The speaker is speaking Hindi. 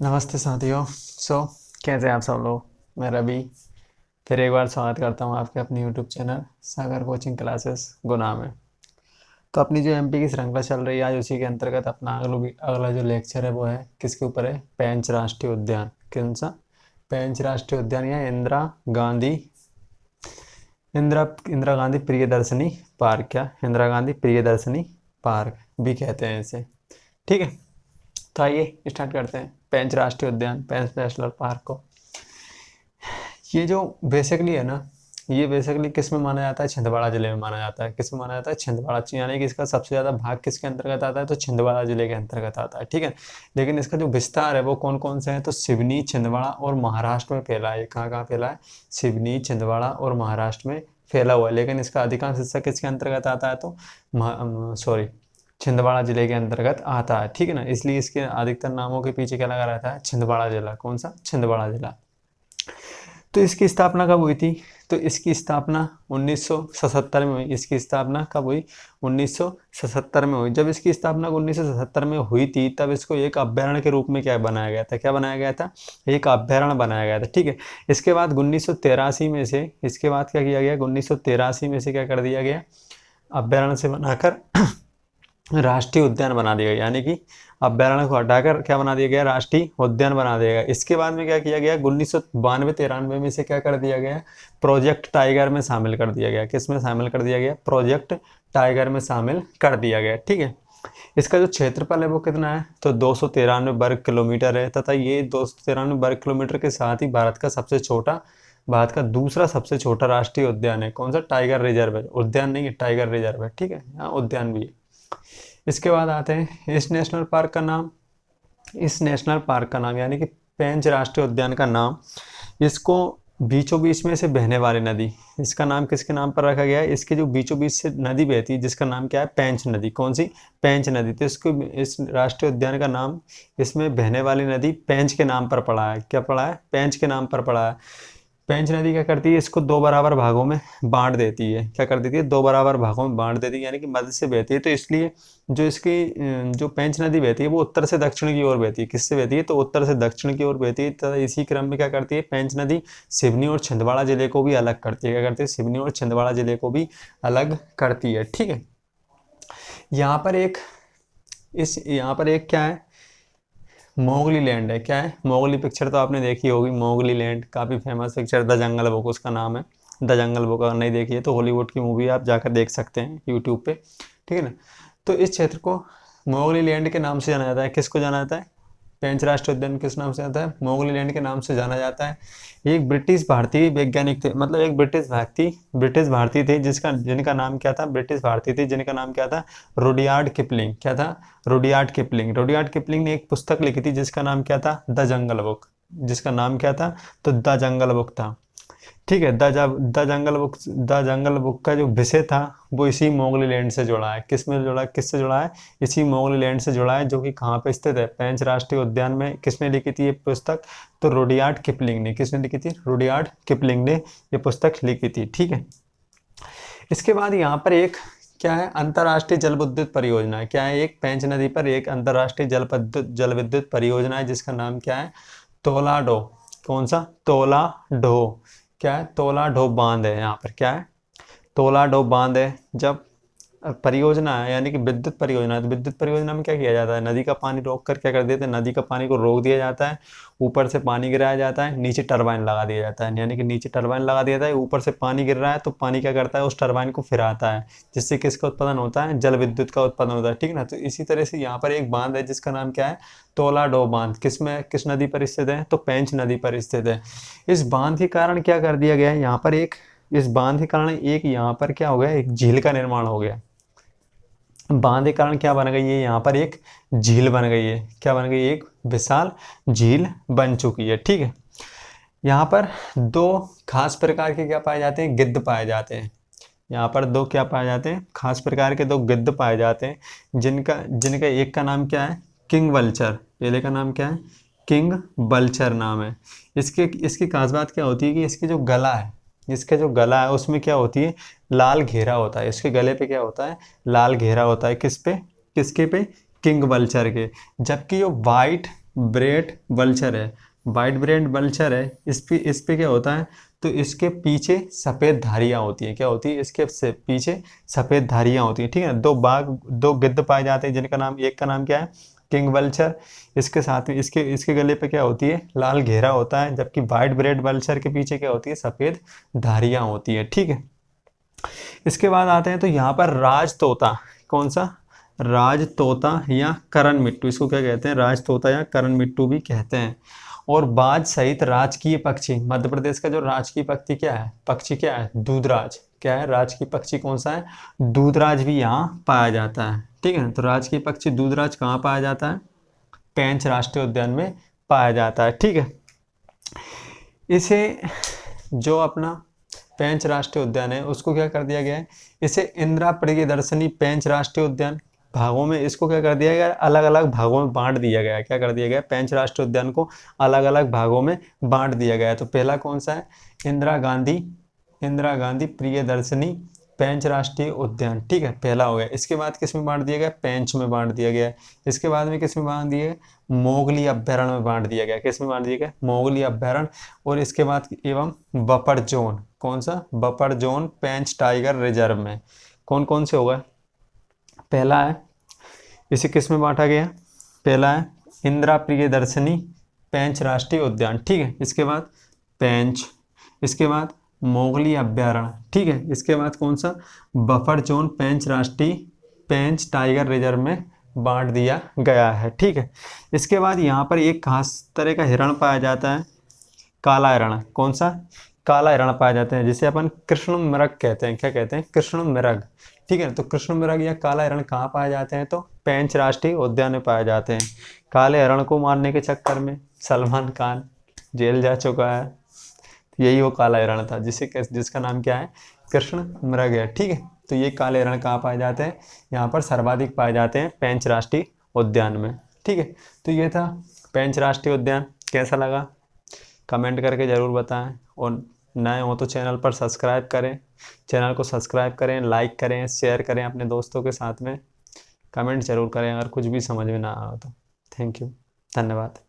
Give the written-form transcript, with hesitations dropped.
नमस्ते साथियों। कैसे हैं आप सब लोग। मैं रवि फिर एक बार स्वागत करता हूं आपके अपने यूट्यूब चैनल सागर कोचिंग क्लासेस गुना में। तो अपनी जो एमपी की श्रृंखला चल रही है, आज उसी के अंतर्गत अपना अगला जो लेक्चर है वो है किसके ऊपर है, पेंच राष्ट्रीय उद्यान। कौन सा? पेंच राष्ट्रीय उद्यान या इंदिरा गांधी प्रियदर्शनी पार्क, क्या इंदिरा गांधी प्रियदर्शनी पार्क भी कहते हैं इसे। ठीक है, तो आइए स्टार्ट करते हैं पेंच राष्ट्रीय उद्यान, पेंच नेशनल पार्क को। ये जो बेसिकली है ना, ये बेसिकली किस में माना जाता है, छिंदवाड़ा जिले में माना जाता है। किस में माना जाता है? छिंदवाड़ा, यानी कि इसका सबसे ज़्यादा भाग किसके अंतर्गत आता है, तो छिंदवाड़ा जिले के अंतर्गत आता है। ठीक है, लेकिन इसका जो विस्तार है वो कौन कौन से हैं, तो सिवनी, छिंदवाड़ा और महाराष्ट्र में फैला है। कहाँ कहाँ फैला है? सिवनी, छिंदवाड़ा और महाराष्ट्र में फैला हुआ है। लेकिन इसका अधिकांश हिस्सा किसके अंतर्गत आता है, तो छिंदवाड़ा जिले के अंतर्गत आता है। ठीक है ना, इसलिए इसके अधिकतर नामों के पीछे क्या लगा रहता है, छिंदवाड़ा जिला। कौन सा? छिंदवाड़ा जिला। तो इसकी स्थापना कब हुई थी, तो इसकी स्थापना 1977 में हुई। इसकी स्थापना कब हुई? 1977 में हुई। जब इसकी स्थापना 1977 में हुई थी, तब इसको एक अभ्यारण्य के रूप में क्या बनाया गया था, क्या बनाया गया था? एक अभ्यारण्य बनाया गया था। ठीक है, इसके बाद 1983 में से, इसके बाद क्या किया गया, 1983 में से क्या कर दिया गया, अभ्यारण्य से बनाकर राष्ट्रीय उद्यान बना दिया गया। यानी कि अभ्यारण्य को हटाकर क्या बना दिया गया, राष्ट्रीय उद्यान बना दिया गया। इसके बाद में क्या किया गया, 1992-93 में से क्या कर दिया गया, प्रोजेक्ट टाइगर में शामिल कर दिया गया। किस में शामिल कर दिया गया? प्रोजेक्ट टाइगर में शामिल कर दिया गया। ठीक है, इसका जो क्षेत्रफल है वो कितना है, तो 293 वर्ग किलोमीटर है, तथा ये 293 वर्ग किलोमीटर के साथ ही भारत का दूसरा सबसे छोटा राष्ट्रीय उद्यान है। कौन सा? टाइगर रिजर्व है। उद्यान नहीं है, टाइगर रिजर्व है। ठीक है, यहाँ उद्यान भी है। इसके बाद आते हैं इस नेशनल पार्क का नाम। इस नेशनल पार्क का नाम यानी कि पेंच राष्ट्रीय उद्यान का नाम, इसको बीचों बीच में से बहने वाली नदी, इसका नाम किसके नाम पर रखा गया है? इसके जो बीचों बीच से नदी बहती है जिसका नाम क्या है, पेंच नदी। कौन सी? पेंच नदी। तो इसको, इस राष्ट्रीय उद्यान का नाम, इसमें बहने वाली नदी पेंच के नाम पर पड़ा है। क्या पड़ा है? पेंच के नाम पर पड़ा है। पेंच नदी क्या करती है, इसको दो बराबर भागों में बांट देती है। क्या कर देती है? दो बराबर भागों में बांट देती है, यानी कि मध्य से बहती है। तो इसलिए जो इसकी जो पेंच नदी बहती है वो उत्तर से दक्षिण की ओर बहती है। किससे बहती है? तो उत्तर से दक्षिण की ओर बहती है। तथा इसी क्रम में क्या करती है, पेंच नदी सिवनी और छिंदवाड़ा जिले को भी अलग करती है। क्या करती है? सिवनी और छिंदवाड़ा जिले को भी अलग करती है। ठीक है, यहाँ पर एक यहाँ पर एक क्या है, मोगली लैंड है। क्या है? मोगली। पिक्चर तो आपने देखी होगी, मोगली लैंड काफ़ी famous picture, the jungle book उसका नाम है। द जंगल बुक अगर नहीं देखी है तो हॉलीवुड की मूवी आप जाकर देख सकते हैं यूट्यूब पे। ठीक है ना, तो इस क्षेत्र को मोगली लैंड के नाम से जाना जाता है। किसको जाना जाता है? पेंच राष्ट्रीय उद्यान किस नाम से आता है? मोगली लैंड के नाम से जाना जाता है। एक ब्रिटिश भारतीय वैज्ञानिक थे, मतलब एक ब्रिटिश भारतीय थे जिनका नाम क्या था, ब्रिटिश भारतीय थे जिनका नाम क्या था, रुडयार्ड किपलिंग। क्या था? रुडयार्ड किपलिंग ने एक पुस्तक लिखी थी जिसका नाम क्या था, द जंगल बुक। जिसका नाम क्या था, तो द जंगल बुक था। ठीक है, द जंगल बुक का जो विषय था वो इसी मोगली लैंड से जुड़ा है। किससे जुड़ा है? इसी मोगली लैंड से जुड़ा है, जो कि कहाँ पे स्थित है, पेंच राष्ट्रीय उद्यान में। किसने लिखी थी ये पुस्तक? तो रुडयार्ड किपलिंग ने। किसने लिखी थी? रुडयार्ड किपलिंग ने ये पुस्तक लिखी थी। ठीक है, इसके बाद यहाँ पर एक क्या है, अंतर्राष्ट्रीय जल विद्युत परियोजना है। क्या है? एक पेंच नदी पर एक अंतर्राष्ट्रीय जल विद्युत परियोजना है जिसका नाम क्या है, तोलाडो। कौन सा? तोलाडो। क्या है? तोलाडो बांध है। यहाँ पर क्या है, तोलाडो बांध है। जब परियोजना है यानी कि विद्युत परियोजना है, तो विद्युत परियोजना में क्या किया जाता है, नदी का पानी रोक कर क्या कर देते हैं, नदी का पानी को रोक दिया जाता है, ऊपर से पानी गिराया जाता है, नीचे टरबाइन लगा दिया जाता है। यानी कि नीचे टरबाइन लगा दिया जाता है, ऊपर से पानी गिर रहा है तो पानी क्या करता है, उस टरबाइन को फिराता है, जिससे किसका उत्पादन होता है, जल विद्युत का उत्पादन होता है। ठीक ना, तो इसी तरह से यहाँ पर एक बांध है जिसका नाम क्या है, तोलाडो बांध। किस नदी पर स्थित है, तो पेंच नदी पर स्थित है। इस बांध के कारण क्या कर दिया गया है, यहाँ पर इस बांध के कारण एक यहाँ पर क्या हो गया, एक झील का निर्माण हो गया। बांध के कारण क्या बन गई है, यहाँ पर एक झील बन गई है। क्या बन गई? एक विशाल झील बन चुकी है। ठीक है, यहाँ पर दो खास प्रकार के क्या पाए जाते हैं, गिद्ध पाए जाते हैं। यहाँ पर दो क्या पाए जाते हैं, खास प्रकार के दो गिद्ध पाए जाते हैं, जिनका एक का नाम क्या है, किंग वल्चर। पहले का नाम क्या है, किंग वल्चर नाम है। इसकी खास बात क्या होती है कि इसका जो गला है उसमें क्या होती है, लाल घेरा होता है। इसके गले पे क्या होता है, लाल घेरा होता है। किसके पे, किंग वल्चर के। जबकि जो ब्रेड वल्चर है, वाइट ब्रेड वल्चर है, इस पे क्या होता है, तो इसके पीछे सफ़ेद धारियाँ होती हैं। क्या होती है, इसके से पीछे सफ़ेद धारियाँ होती हैं, ठीक है। दो गिद्ध पाए जाते हैं, जिनका नाम, एक का नाम क्या है, किंग वल्चर। इसके साथ में इसके गले पे क्या होती है, लाल घेरा होता है, जबकि वाइट ब्रेड वल्चर के पीछे क्या होती है, सफ़ेद धारियाँ होती है, ठीक है। इसके बाद आते हैं तो यहाँ पर राज तोता, कौन सा, राज तोता या करण मिट्टू, इसको क्या कहते हैं, राज तोता या करण मिट्टू भी कहते हैं। और बाज सहित राजकीय पक्षी, मध्य प्रदेश का जो राजकीय पक्षी क्या है, दूधराज, क्या है, राजकीय पक्षी कौन सा है, दूधराज भी यहाँ पाया जाता है, ठीक है। तो राजकीय पक्षी दूधराज कहाँ पाया जाता है, पेंच राष्ट्रीय उद्यान में पाया जाता है, ठीक है। इसे जो अपना पेंच राष्ट्रीय उद्यान है उसको क्या कर दिया गया है, इसे इंदिरा प्रियदर्शनी पेंच राष्ट्रीय उद्यान भागों में, इसको क्या कर दिया गया, अलग अलग भागों में बांट दिया गया है। क्या कर दिया गया, पेंच राष्ट्रीय उद्यान को अलग अलग भागों में बांट दिया गया है। तो पहला कौन सा है, इंदिरा गांधी प्रियदर्शनी पेंच राष्ट्रीय उद्यान, ठीक है, पहला हो गया। इसके बाद किस में बांट दिया गया, पेंच में बांट दिया गया है। इसके बाद में किस में बांट दिया गया, मोगली अभ्यारण्य में बांट दिया गया, किस में बांट दिया गया, मोगली अभ्यारण्य। और इसके बाद एवं बफर जोन, कौन सा, बफर जोन पेंच टाइगर रिजर्व में कौन कौन से हो गए, पहला है, इसे किस में बांटा गया, पहला है इंदिरा प्रियदर्शनी पेंच राष्ट्रीय उद्यान, ठीक है। इसके बाद पेंच, इसके बाद मोगली अभ्यारण्य, ठीक है। इसके बाद कौन सा, बफर जोन पेंच टाइगर रिजर्व में बांट दिया गया है, ठीक है। इसके बाद यहाँ पर एक खास तरह का हिरण पाया जाता है, काला हिरण, कौन सा, काला हिरण पाया जाता है, जिसे अपन कृष्ण मृग कहते हैं। क्या कहते हैं, कृष्ण मृग, ठीक है। तो कृष्ण मृग या काला हिरण कहाँ पाए जाते हैं, तो पेंच राष्ट्रीय उद्यान में पाए जाते हैं। काले हिरण को मारने के चक्कर में सलमान खान जेल जा चुका है, यही वो काला हिरण था, जिसका नाम क्या है, कृष्ण मृग है, ठीक है। तो ये काले हिरण कहाँ पाए जाते हैं, यहाँ पर सर्वाधिक पाए जाते हैं पेंच राष्ट्रीय उद्यान में, ठीक है। तो ये था पेंच राष्ट्रीय उद्यान, कैसा लगा कमेंट करके ज़रूर बताएं, और नए हो तो चैनल पर सब्सक्राइब करें, चैनल को सब्सक्राइब करें, लाइक करें, शेयर करें अपने दोस्तों के साथ में, कमेंट ज़रूर करें अगर कुछ भी समझ में ना आए तो। थैंक यू, धन्यवाद।